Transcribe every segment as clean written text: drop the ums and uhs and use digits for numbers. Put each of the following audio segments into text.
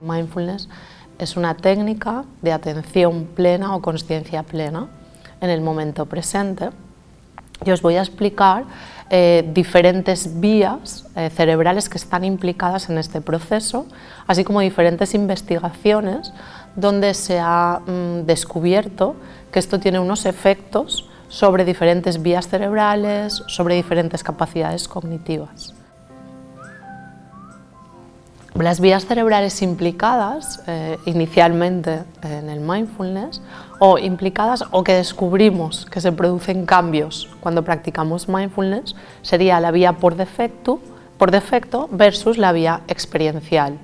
Mindfulness es una técnica de atención plena o consciencia plena en el momento presente. Y os voy a explicar diferentes vías cerebrales que están implicadas en este proceso, así como diferentes investigaciones donde se ha descubierto que esto tiene unos efectos sobre diferentes vías cerebrales, sobre diferentes capacidades cognitivas. Las vías cerebrales implicadas inicialmente en el mindfulness, o implicadas o que descubrimos que se producen cambios cuando practicamos mindfulness, sería la vía por defecto versus la vía experiencial.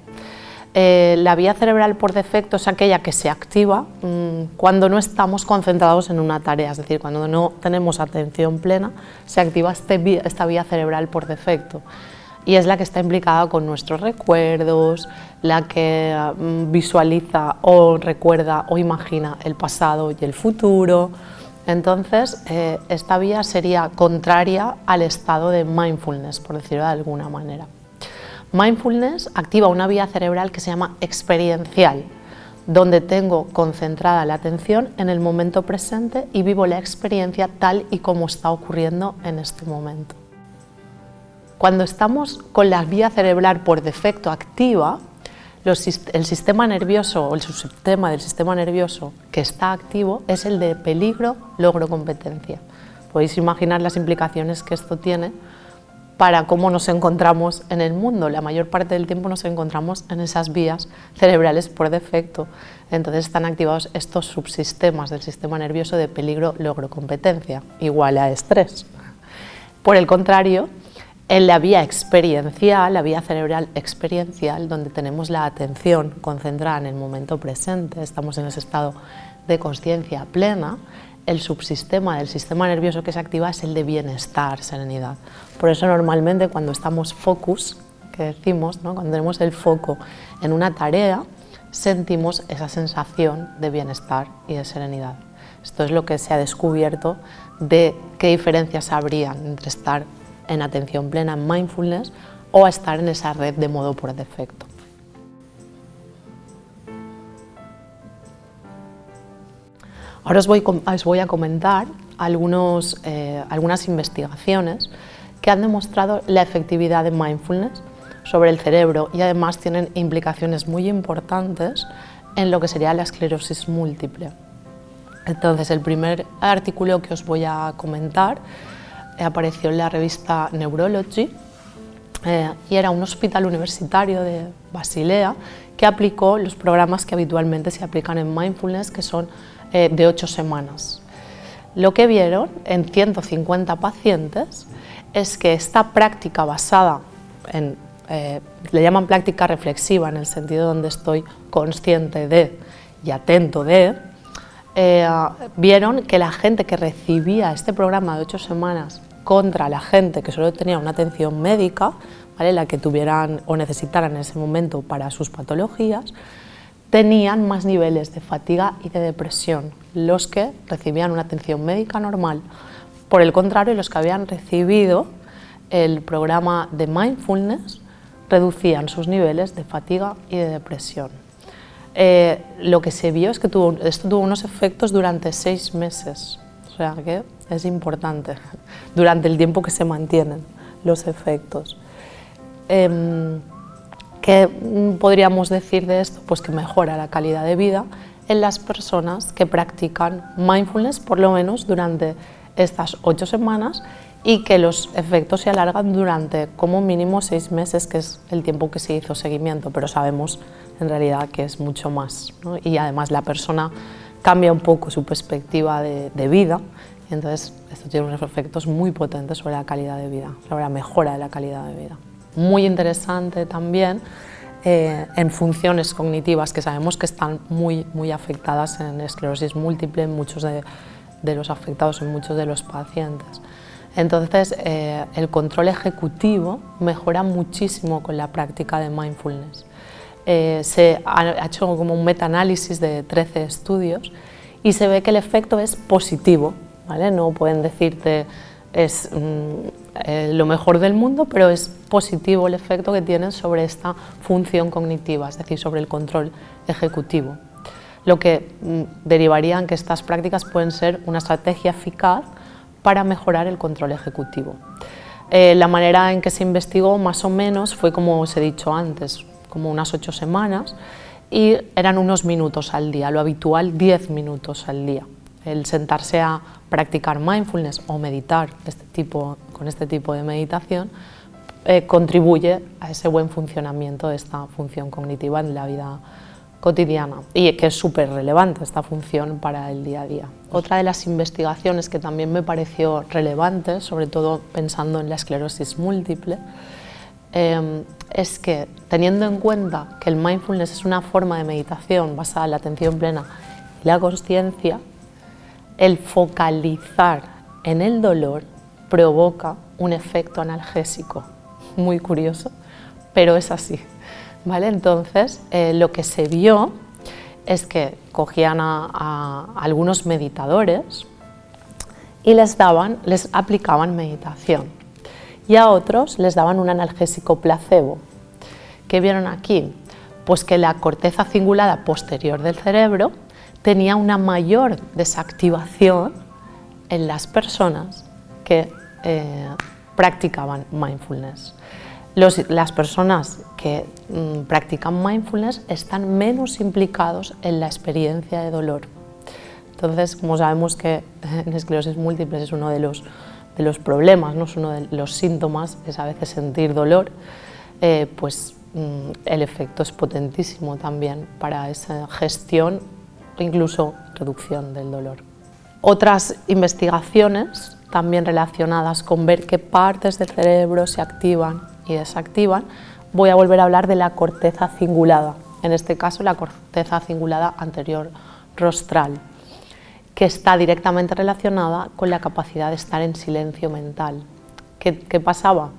La vía cerebral por defecto es aquella que se activa cuando no estamos concentrados en una tarea, es decir, cuando no tenemos atención plena, se activa esta vía cerebral por defecto. Y es la que está implicada con nuestros recuerdos, la que visualiza o recuerda o imagina el pasado y el futuro. Entonces, esta vía sería contraria al estado de mindfulness, por decirlo de alguna manera. Mindfulness activa una vía cerebral que se llama experiencial, donde tengo concentrada la atención en el momento presente y vivo la experiencia tal y como está ocurriendo en este momento. Cuando estamos con la vía cerebral por defecto activa, el sistema nervioso o el subsistema del sistema nervioso que está activo es el de peligro, logro, competencia. Podéis imaginar las implicaciones que esto tiene para cómo nos encontramos en el mundo. La mayor parte del tiempo nos encontramos en esas vías cerebrales por defecto. Entonces están activados estos subsistemas del sistema nervioso de peligro, logro, competencia, igual a estrés. Por el contrario, en la vía experiencial, la vía cerebral experiencial, donde tenemos la atención concentrada en el momento presente, estamos en ese estado de consciencia plena, el subsistema del sistema nervioso que se activa es el de bienestar, serenidad. Por eso normalmente cuando estamos focus, que decimos, ¿no? Cuando tenemos el foco en una tarea, sentimos esa sensación de bienestar y de serenidad. Esto es lo que se ha descubierto de qué diferencias habrían entre estar en atención plena, en mindfulness, o a estar en esa red de modo por defecto. Ahora os voy a comentar algunas investigaciones que han demostrado la efectividad de mindfulness sobre el cerebro y además tienen implicaciones muy importantes en lo que sería la esclerosis múltiple. Entonces, el primer artículo que os voy a comentar apareció en la revista Neurology y era un hospital universitario de Basilea que aplicó los programas que habitualmente se aplican en mindfulness, que son de 8 semanas. Lo que vieron en 150 pacientes es que esta práctica basada en, le llaman práctica reflexiva, en el sentido donde estoy consciente de y atento de, vieron que la gente que recibía este programa de 8 semanas contra la gente que solo tenía una atención médica, ¿vale?, la que tuvieran o necesitaran en ese momento para sus patologías, tenían más niveles de fatiga y de depresión los que recibían una atención médica normal. Por el contrario, los que habían recibido el programa de mindfulness reducían sus niveles de fatiga y de depresión. Lo que se vio es que esto tuvo unos efectos durante 6 meses, o sea que es importante, durante el tiempo que se mantienen los efectos. ¿Qué podríamos decir de esto? Pues que mejora la calidad de vida en las personas que practican mindfulness por lo menos durante estas 8 semanas y que los efectos se alargan durante como mínimo 6 meses, que es el tiempo que se hizo seguimiento, pero sabemos en realidad que es mucho más, ¿no? Y además la persona cambia un poco su perspectiva de vida y entonces esto tiene unos efectos muy potentes sobre la calidad de vida, sobre la mejora de la calidad de vida. Muy interesante también en funciones cognitivas que sabemos que están muy afectadas en esclerosis múltiple, en muchos de los afectados, en muchos de los pacientes. Entonces, el control ejecutivo mejora muchísimo con la práctica de mindfulness. Se ha hecho como un metaanálisis de 13 estudios y se ve que el efecto es positivo, ¿vale? No pueden decirte es lo mejor del mundo, pero es positivo el efecto que tienen sobre esta función cognitiva, es decir, sobre el control ejecutivo. Lo que derivaría en que estas prácticas pueden ser una estrategia eficaz para mejorar el control ejecutivo. La manera en que se investigó más o menos fue como os he dicho antes, como unas 8 semanas, y eran unos minutos al día, lo habitual 10 minutos al día. El sentarse a practicar mindfulness o meditar con este tipo de meditación contribuye a ese buen funcionamiento de esta función cognitiva en la vida cotidiana y que es súper relevante esta función para el día a día. Otra de las investigaciones que también me pareció relevante, sobre todo pensando en la esclerosis múltiple, es que teniendo en cuenta que el mindfulness es una forma de meditación basada en la atención plena y la consciencia, el focalizar en el dolor provoca un efecto analgésico. Muy curioso, pero es así. ¿Vale? Entonces, lo que se vio es que cogían a algunos meditadores y les aplicaban meditación, y a otros les daban un analgésico placebo. ¿Qué vieron aquí? Pues que la corteza cingulada posterior del cerebro tenía una mayor desactivación en las personas que practicaban mindfulness. Las personas que practican mindfulness están menos implicados en la experiencia de dolor. Entonces, como sabemos que en esclerosis múltiple es uno de los problemas, ¿no? Es uno de los síntomas, es a veces sentir dolor, pues el efecto es potentísimo también para esa gestión o incluso reducción del dolor. Otras investigaciones también relacionadas con ver qué partes del cerebro se activan y desactivan, voy a volver a hablar de la corteza cingulada, en este caso la corteza cingulada anterior rostral, que está directamente relacionada con la capacidad de estar en silencio mental. ¿Qué pasaba?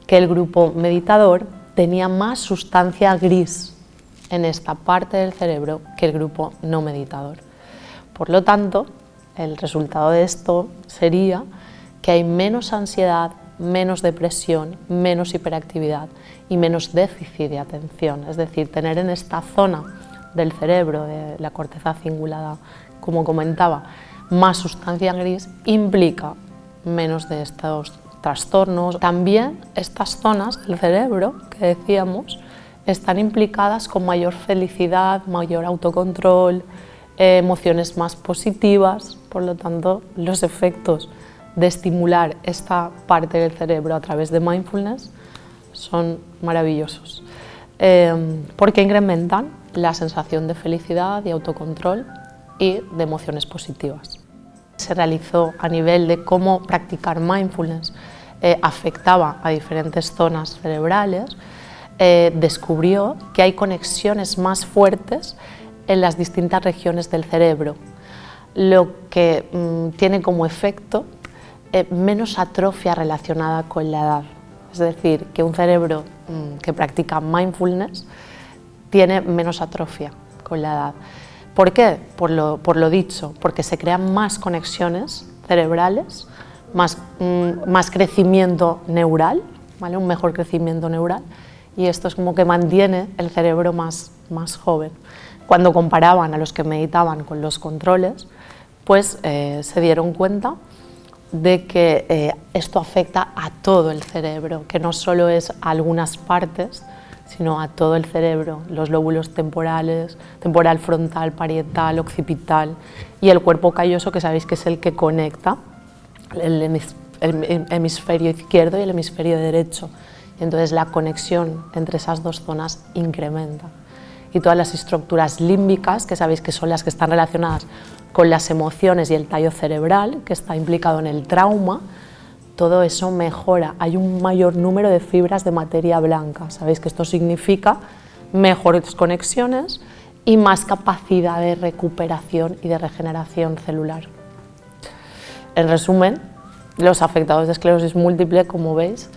Que el grupo meditador tenía más sustancia gris en esta parte del cerebro que el grupo no meditador. Por lo tanto, el resultado de esto sería que hay menos ansiedad, menos depresión, menos hiperactividad y menos déficit de atención. Es decir, tener en esta zona del cerebro, de la corteza cingulada, como comentaba, más sustancia gris implica menos de estos trastornos. También estas zonas del cerebro, que decíamos, están implicadas con mayor felicidad, mayor autocontrol, emociones más positivas. Por lo tanto, los efectos de estimular esta parte del cerebro a través de mindfulness son maravillosos, porque incrementan la sensación de felicidad, de autocontrol y de emociones positivas. Se realizó a nivel de cómo practicar mindfulness afectaba a diferentes zonas cerebrales, descubrió que hay conexiones más fuertes en las distintas regiones del cerebro, lo que tiene como efecto menos atrofia relacionada con la edad. Es decir, que un cerebro que practica mindfulness tiene menos atrofia con la edad. ¿Por qué? Por lo dicho, porque se crean más conexiones cerebrales, más crecimiento neural, ¿vale? Un mejor crecimiento neural, y esto es como que mantiene el cerebro más joven. Cuando comparaban a los que meditaban con los controles, pues se dieron cuenta de que esto afecta a todo el cerebro, que no solo es a algunas partes, sino a todo el cerebro, los lóbulos temporales, temporal, frontal, parietal, occipital y el cuerpo calloso, que sabéis que es el que conecta el hemisferio izquierdo y el hemisferio derecho. Y entonces la conexión entre esas dos zonas incrementa. Y todas las estructuras límbicas, que sabéis que son las que están relacionadas con las emociones y el tallo cerebral, que está implicado en el trauma, todo eso mejora. Hay un mayor número de fibras de materia blanca. Sabéis que esto significa mejores conexiones y más capacidad de recuperación y de regeneración celular. En resumen, los afectados de esclerosis múltiple, como veis,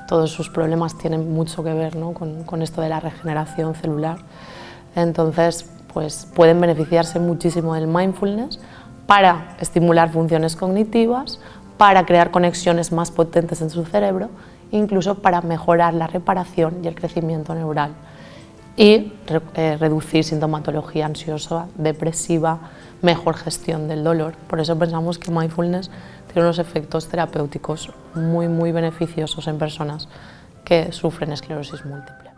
todos sus problemas tienen mucho que ver, ¿no? con esto de la regeneración celular. Entonces, pues pueden beneficiarse muchísimo del mindfulness para estimular funciones cognitivas, para crear conexiones más potentes en su cerebro, incluso para mejorar la reparación y el crecimiento neural y reducir sintomatología ansiosa, depresiva, mejor gestión del dolor. Por eso pensamos que mindfulness tiene unos efectos terapéuticos muy beneficiosos en personas que sufren esclerosis múltiple.